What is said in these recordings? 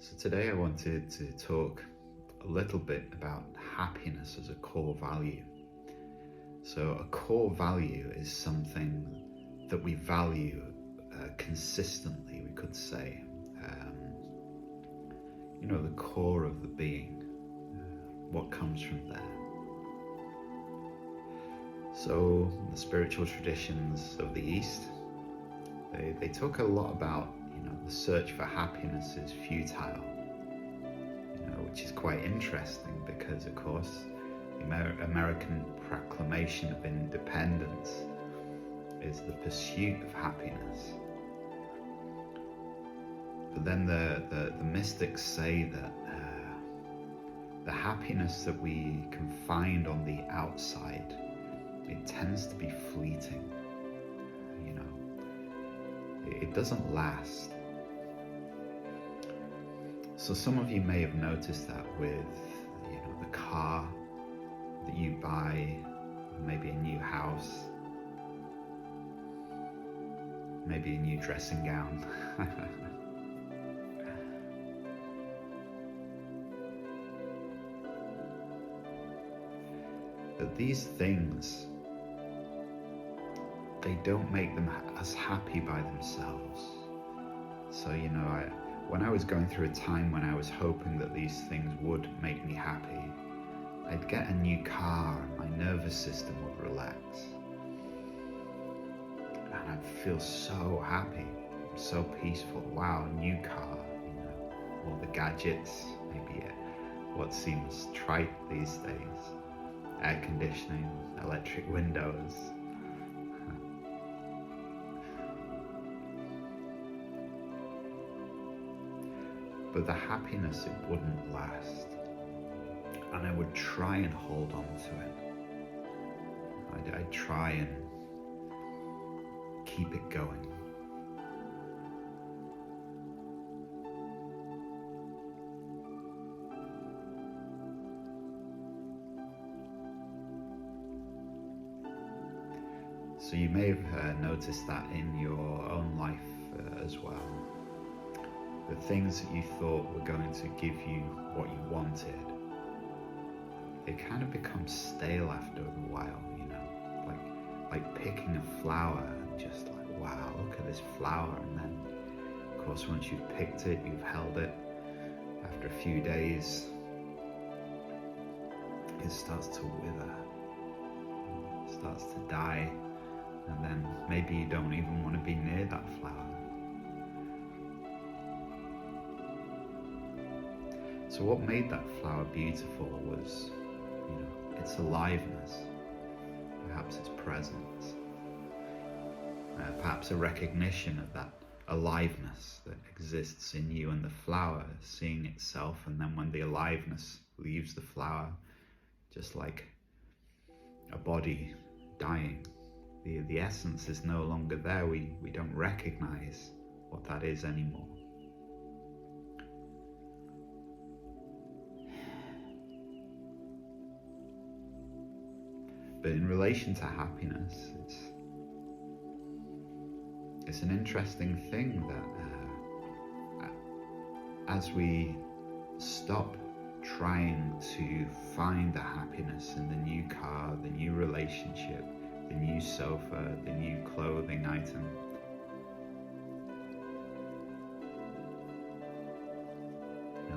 So today I wanted to talk a little bit about happiness as a core value. So a core value is something that we value consistently, we could say. The core of the being, what comes from there. So the spiritual traditions of the East, they talk a lot about, the search for happiness is futile, which is quite interesting because, of course, the American Proclamation of Independence is the pursuit of happiness. But then the mystics say that the happiness that we can find on the outside, it tends to be fleeting. It doesn't last. So some of you may have noticed that with, the car that you buy, maybe a new house, maybe a new dressing gown. But these things, they don't make them as happy by themselves. So, when I was going through a time when I was hoping that these things would make me happy, I'd get a new car and my nervous system would relax. And I'd feel so happy, so peaceful. Wow, new car, all the gadgets, maybe what seems trite these days. Air conditioning, electric windows. But the happiness, it wouldn't last. And I would try and hold on to it. I'd try and keep it going. So you may have noticed that in your own life as well. The things that you thought were going to give you what you wanted, they kind of become stale after a while, like picking a flower and just like, wow, look at this flower. And then, of course, once you've picked it, you've held it, after a few days, it starts to wither, it starts to die. And then maybe you don't even want to be near that flower. So what made that flower beautiful was, its aliveness, perhaps its presence, perhaps a recognition of that aliveness that exists in you and the flower seeing itself. And then when the aliveness leaves the flower, just like a body dying, the essence is no longer there. We don't recognize what that is anymore. But in relation to happiness, it's an interesting thing that as we stop trying to find the happiness in the new car, the new relationship, the new sofa, the new clothing item,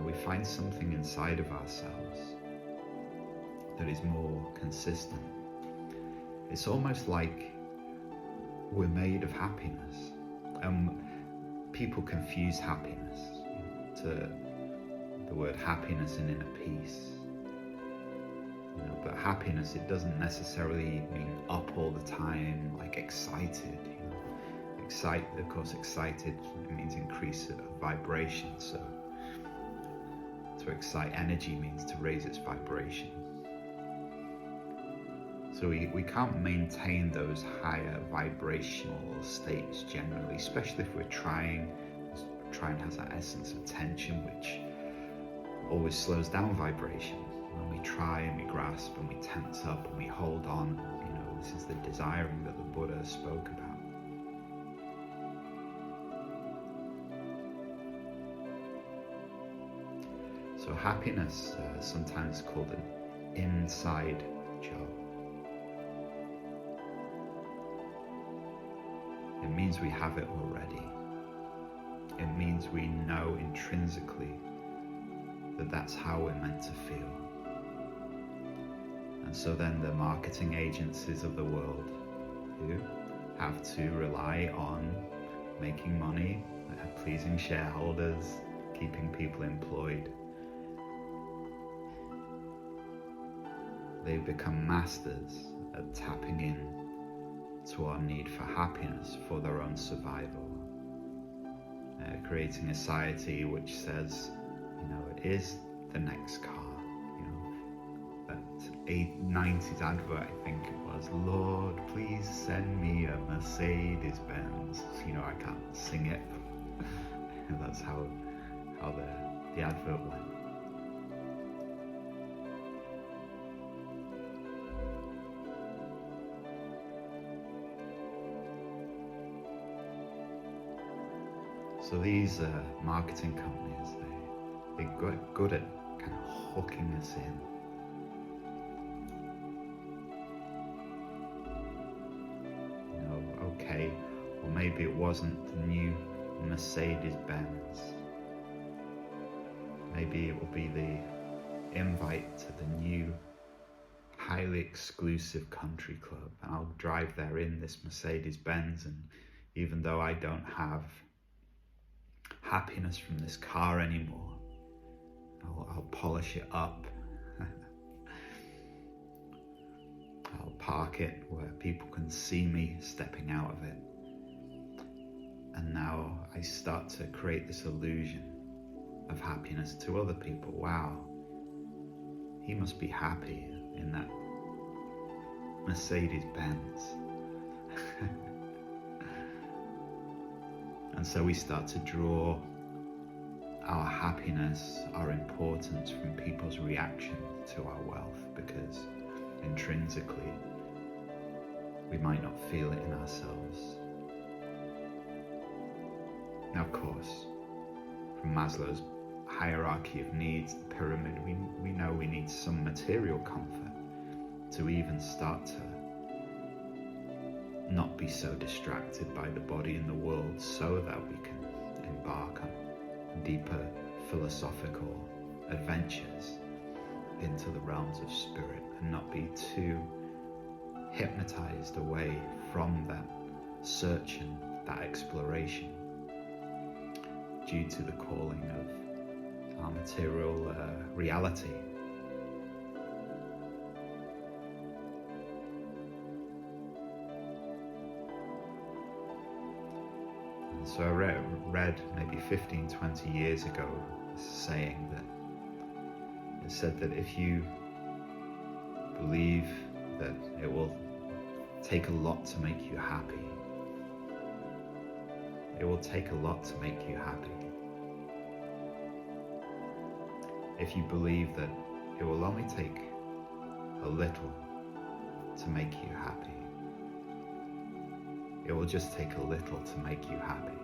we find something inside of ourselves that is more consistent. It's almost like we're made of happiness. People confuse happiness to the word happiness and inner peace. But happiness, it doesn't necessarily mean up all the time, like excited. Of course, excited, it means increase of vibration. So to excite energy means to raise its vibration. So we can't maintain those higher vibrational states generally, especially if we're trying. Trying has that essence of tension, which always slows down vibration. When we try and we grasp and we tense up and we hold on, this is the desiring that the Buddha spoke about. So happiness, sometimes called an inside job. It means we have it already. It means we know intrinsically that that's how we're meant to feel. And so then the marketing agencies of the world, who have to rely on making money, pleasing shareholders, keeping people employed, they've become masters at tapping in to our need for happiness for their own survival. Creating a society which says, it is the next car. That 90s advert, I think it was, Lord, please send me a Mercedes Benz. I can't sing it. That's how the advert went. So these marketing companies, they got good at kind of hooking us in. Okay, or maybe it wasn't the new Mercedes Benz. Maybe it will be the invite to the new highly exclusive country club, and I'll drive there in this Mercedes Benz, and even though I don't have happiness from this car anymore, I'll polish it up. I'll park it where people can see me stepping out of it. And now I start to create this illusion of happiness to other people. Wow, he must be happy in that Mercedes Benz. And so we start to draw our happiness, our importance from people's reaction to our wealth, because intrinsically we might not feel it in ourselves. Now, of course, from Maslow's hierarchy of needs, the pyramid, we know we need some material comfort to even start to not be so distracted by the body and the world, so that we can embark on deeper philosophical adventures into the realms of spirit and not be too hypnotized away from that search and that exploration due to the calling of our material reality. And so I read maybe 15-20 years ago a saying that it said that if you believe that it will take a lot to make you happy, it will take a lot to make you happy. If you believe that it will only take a little to make you happy, it will just take a little to make you happy.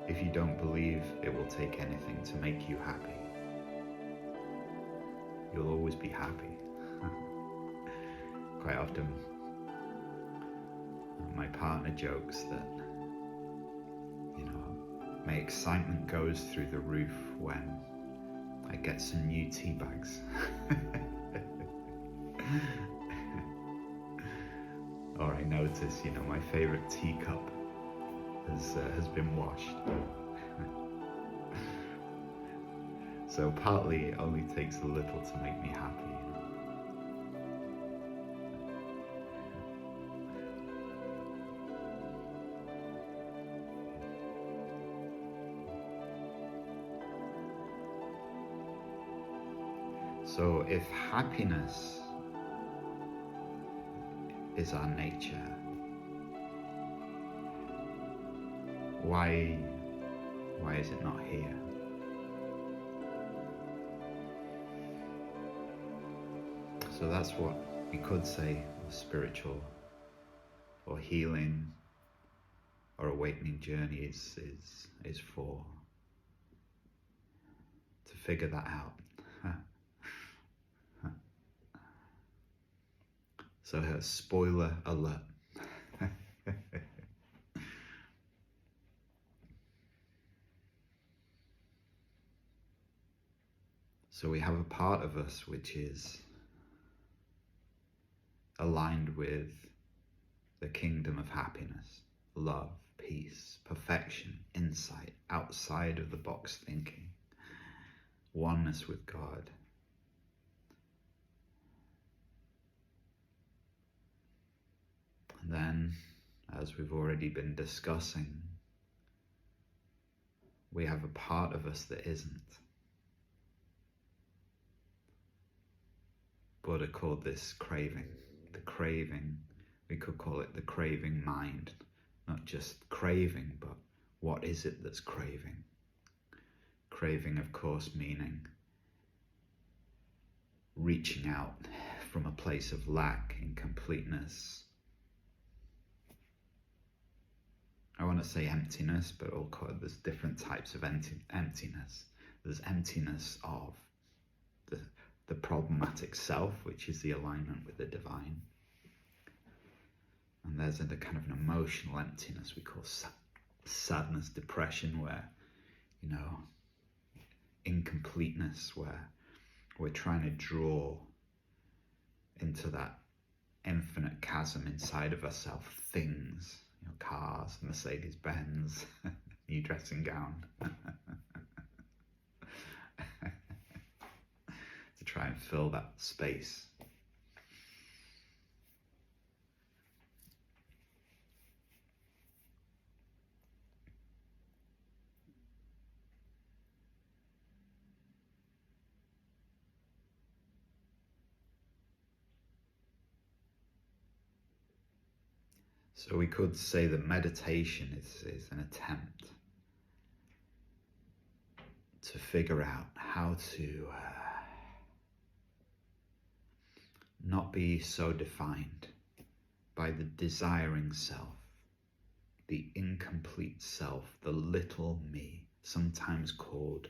If you don't believe it will take anything to make you happy, you'll always be happy. Quite often, my partner jokes that, my excitement goes through the roof when I get some new tea bags. Or I notice, my favorite teacup has been washed. So partly it only takes a little to make me happy. So if happiness is our nature, why is it not here? So that's what we could say was spiritual or healing our awakening journey is for. To figure that out. So spoiler alert. So we have a part of us which is aligned with the kingdom of happiness, love, peace, perfection, insight, outside of the box thinking, oneness with God. And then, as we've already been discussing, we have a part of us that isn't. Buddha called this craving. The craving, we could call it the craving mind. Not just craving, but what is it that's craving? Craving, of course, meaning reaching out from a place of lack, incompleteness. I want to say emptiness, but there's different types of emptiness. There's emptiness of the problematic self, which is the alignment with the divine. And there's a kind of an emotional emptiness we call sadness, depression, where, incompleteness, where we're trying to draw into that infinite chasm inside of ourselves, things, cars, Mercedes-Benz, new dressing gown, to try and fill that space. So we could say that meditation is an attempt to figure out how to not be so defined by the desiring self, the incomplete self, the little me, sometimes called,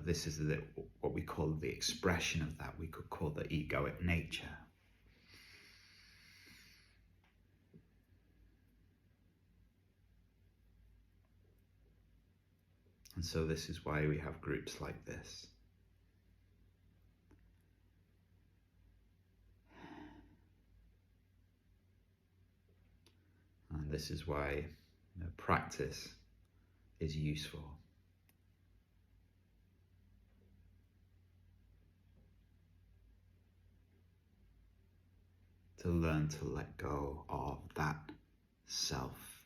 this is what we call the expression of that. We could call the egoic nature. And so this is why we have groups like this. And this is why practice is useful. To learn to let go of that self.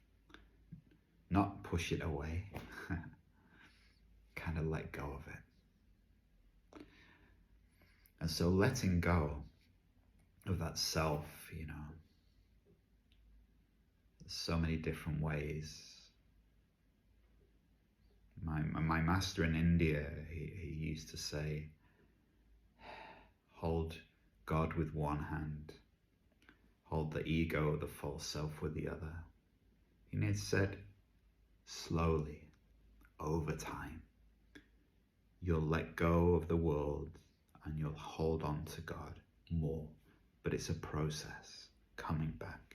Not push it away. Kind of let go of it. And so letting go of that self, there's so many different ways. My master in India, he used to say, hold God with one hand, hold the ego, the false self with the other. And he said, slowly, over time, you'll let go of the world and you'll hold on to God more. But it's a process, coming back.